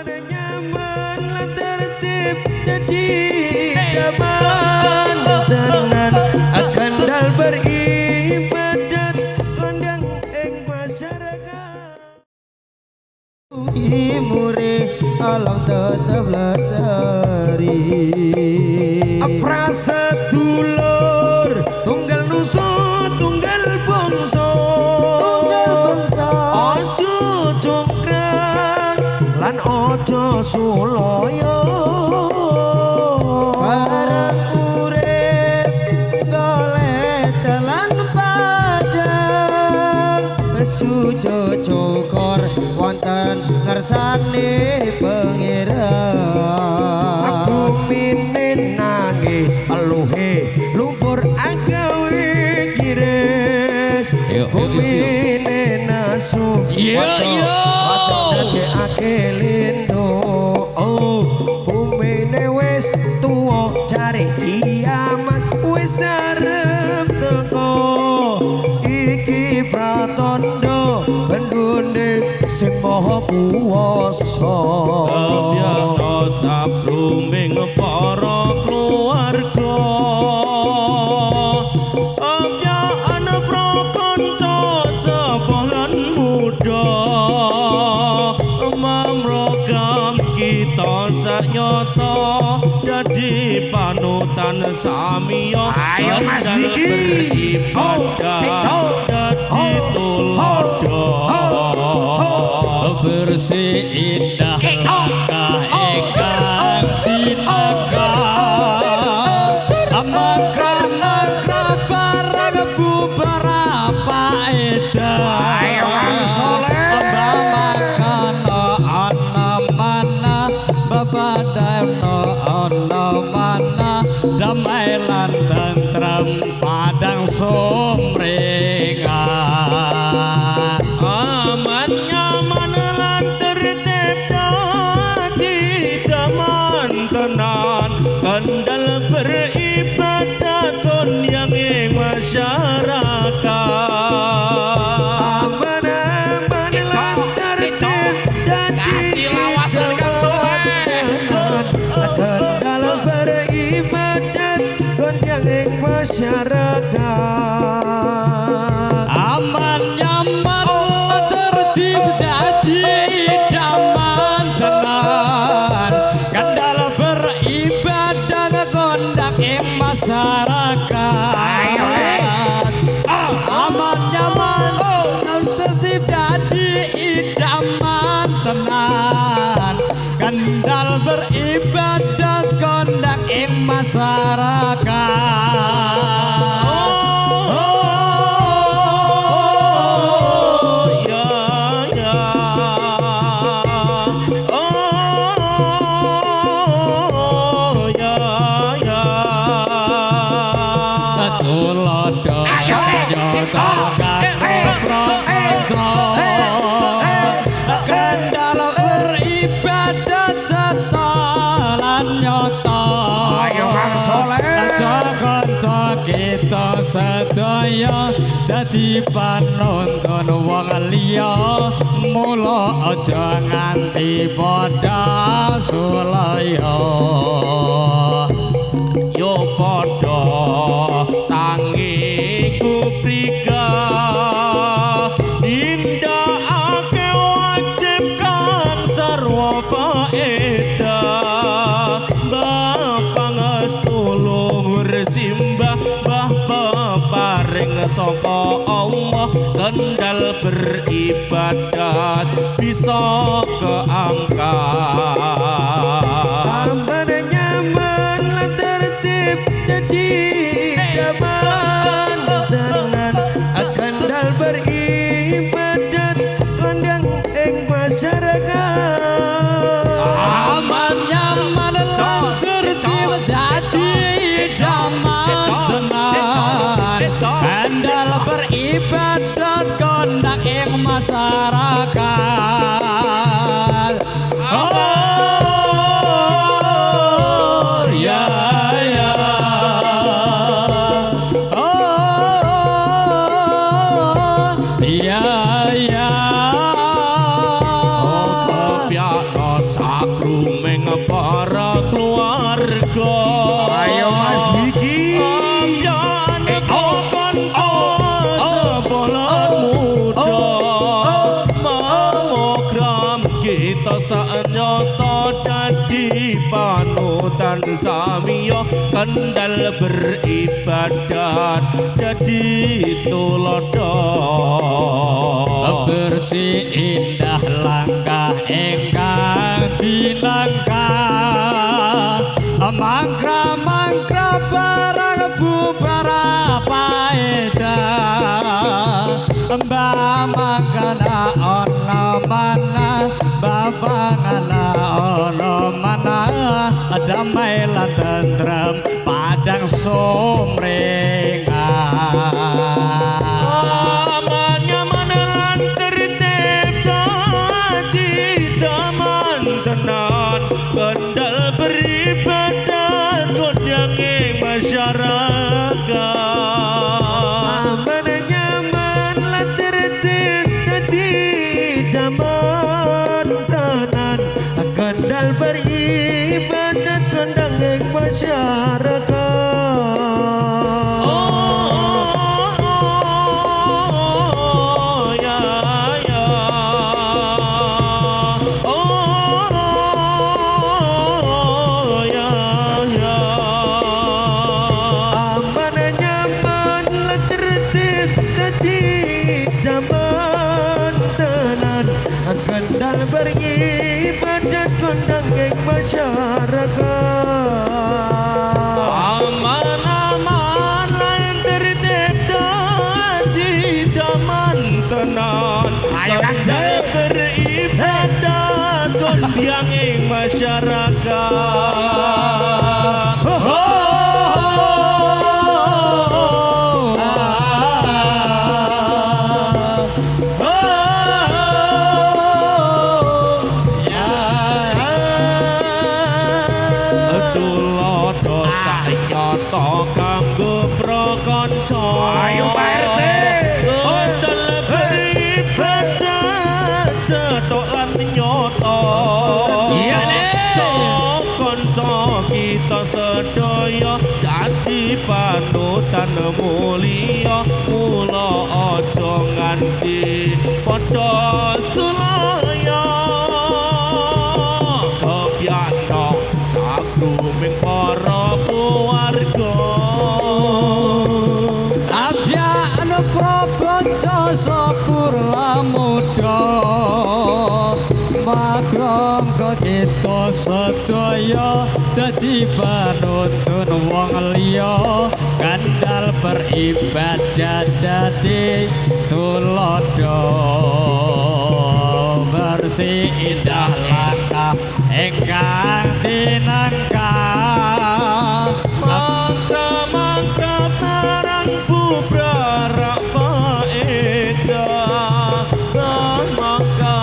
nyaman lan tertib jadi zaman tenan akan dal beribadat kondang ing masyarakat imure alang tetap lestari prasedulur tunggal nusa tunggal bangsa ojo congkrang lan ojo sulaya bareng urip golek dalan padang besujo cokor wonten ngersane pangeran bumine nangis eluhe lumpur agawe kires bumine nasu dadekake lindo bumine wis tuwa cari kiamat wis arep teko iki pratandha bendune sing maha kuwasa biasa sabruming para keluarga abyaan prakanca sepolan muda mamrogam kita sanyata jadi panutan samiya ayo Mas Wiki beribadah jadi tulodo bersih indah langkah ingkang tinaka amak-amak sabarang beberapa edah ayo soleh makan ana mana babadana ana mana damai lan tentrem padang sumringah aman nyaman lan tertib dadi daman tenan kendal beribadah konyang ing masyarakat aman lan tertib dadi lawasan kang soleh kendal beribadah konyang ing masyarakat aman nyaman tertib dadi daman tenan kendal beribadah kondang ing masyarakat aman nyaman tertib dadi daman tenan kendal beribadah kondang ing masyarakat kendal beribadah setalan nyoto ayo Kang Soleh kanca kita sedaya dadi panuntun wong liya mula aja nganti padha sulaya yo padha tangi kuprika indahake wajib kang sarwa faedah bapangestu luhur simbah bah peparing saka Allah kendal beribadat bisa keangkat tambah nyaman lan tertib jadi daman tenan akan dal beribadat kondang ing masyarakat aman nyaman lan tertib dadi daman tenan kendal beribadat kondang ing masyarakat sakrumeng para keluarga. Ayo Mas Wiki ambyane kokon sepolan muda mamogram kita sanyata dadi panutan samiya kendal beribadat dadi tulodo bersih indah langkah ingkang dinangkah mangkra barang bubar paedah mbah mangkana ana mana babangana ana mana damai lan tentrem padang sumringah nyaman lan tertib dadi daman tenan kendal beribadat kondange masyarakat aman nyaman lan tertib dadi daman tenan kendal beribadat kondang ing masyarakat. Kendal beribadat kondang ing masyarakat aman-aman lan tertib dadi daman tenan kendal beribadat kondang ing masyarakat kanggo prakanca ayo Pak RT kendal beribadat cetok lan nyoto iya kanca kita sedaya dadi panutan mulia mula aja nganti padha sulaya kebyana sakrumeng para keluarga abyan prabaca sapurla muda makrom kita sedaya dadi panuntun wong liya kandhal beribadat dadi tulodo bersih indah langkah ingkang dinangkah mangka barang bubrarak faedah mangka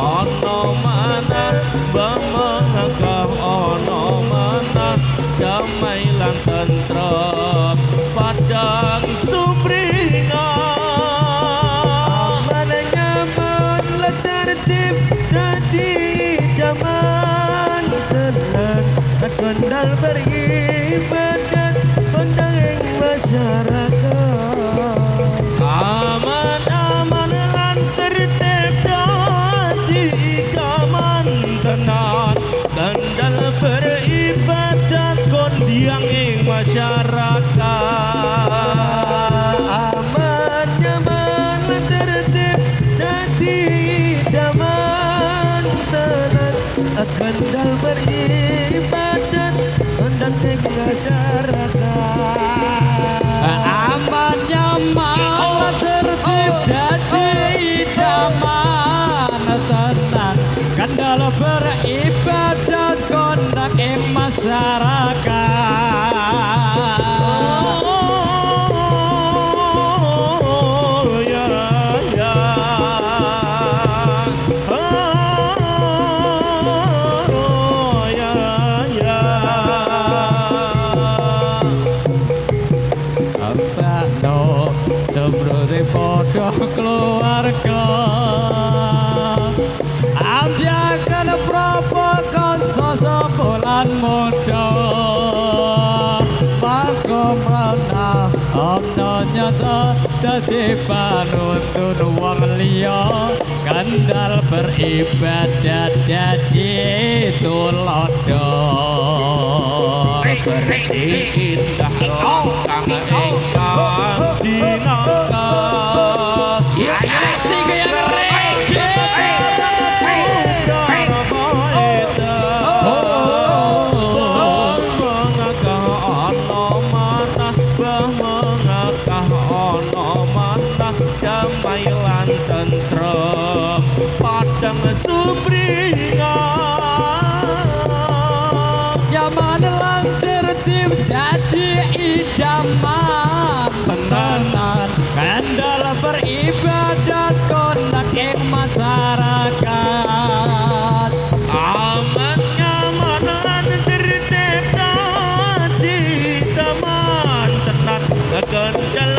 ana mana bamangka ana mana damai lan tentrem padang sumringah aman nyaman lan tertib dadi daman tenan kendal beribadat kondang ing masyarakat aman-aman lan tertib dadi daman tenan kendal beribadat kondiang ing masyarakat aman nyaman lan tertib dadi daman tenan kendal beribadat kondang ing masyarakat aman nyaman tertib dadi idaman tenang kendal beribadat kondang ing masyarakat podo keluarga ambiakan propo lan muda pakomrana ana nyata dadi panuntun wong liya kandhal beribadat dadi tulodo bersih indah langkang ingkang dinangka sing yang reggae damai lan tentrem padang sumringah zaman lan tertib dadi idaman tenanan kandhal beribadat konak ing masyarakat aman nyaman lan tertib dadi taman tenan kendal